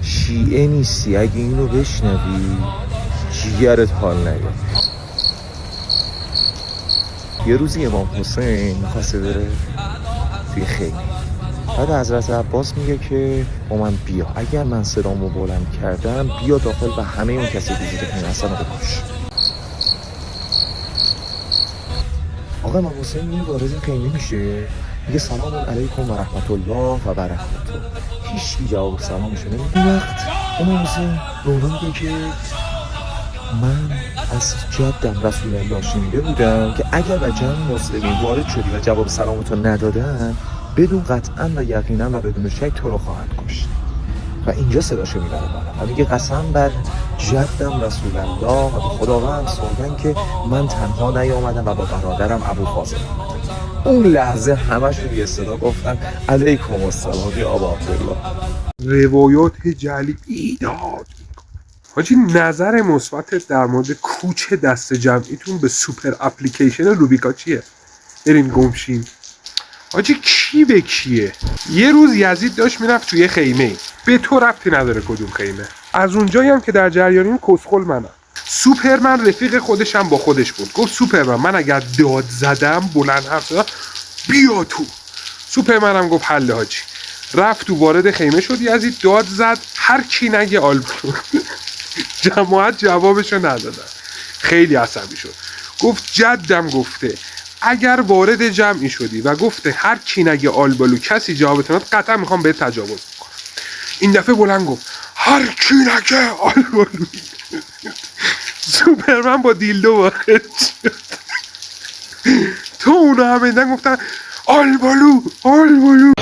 شیعه نیستی، اگه اینو بشنوی جیگرت حال نیاد. یه روزی امام حسین میخواسته بره توی خیمه، بعد حضرت عباس میگه که با من بیا، اگر من صدامو بلند کردم بیا داخل و همه اون کسی که زیر خیمه هستن رو بکش. آقا امام حسین میگه وارد این خیمه میشه، میگه سلام علیکم و رحمت الله و برکاته. هیچ جواب سلامشو نمیده. اون وقت امام حسین به اونها میگه که من از جدم رسول الله شنیده بودم که اگر به جمع مسلمین وارد شدی و جواب سلامتو ندادن، بدون قطعا و یقینا و بدون شک تو رو خواهد کشت. و اینجا صداشو میبره بالا و میگه قسم بر جدم رسول الله و به خداوند سوگند که من تنها نیامدم و با برادرم ابو فاضل آمدم. اون لحظه همش رو یه صدا گفتن علیکم السلام یا ابا عبدالله. روایات جعلی ایداد. حاجی نظر مثبتت در مورد کوچ دست جمعیتون به سوپر اپلیکیشن روبیکا چیه؟ بریم گمشیم. حاجی کی به کیه؟ یه روز یزید داشت میرفت توی خیمه، به تو ربطی نداره کدوم خیمه. از اونجایی هم که در جریان این کسخل منم. سوپرمن رفیق خودش هم با خودش بود، گفت سوپرمن من اگر داد زدم بلند حرف زدم بیا تو. سوپرمن هم گفت حل حاجی. رفت تو وارد خیمه شد، یزید داد زد هر کی نگه آلبالو. جماعت جوابشو ندادن. خیلی عصبی شد، گفت جدم گفته اگر وارد جمعی شدی و گفته هر کی نگه آلبالو کسی جوابت نداد قطعا میخوام بهت تجاوز بکنم. این دفعه بلند گفت هر کی نگه آلبالو. سوپرمن با دیلدو واقع شد. تو اونا همه گفتن آلبالو آلبالو.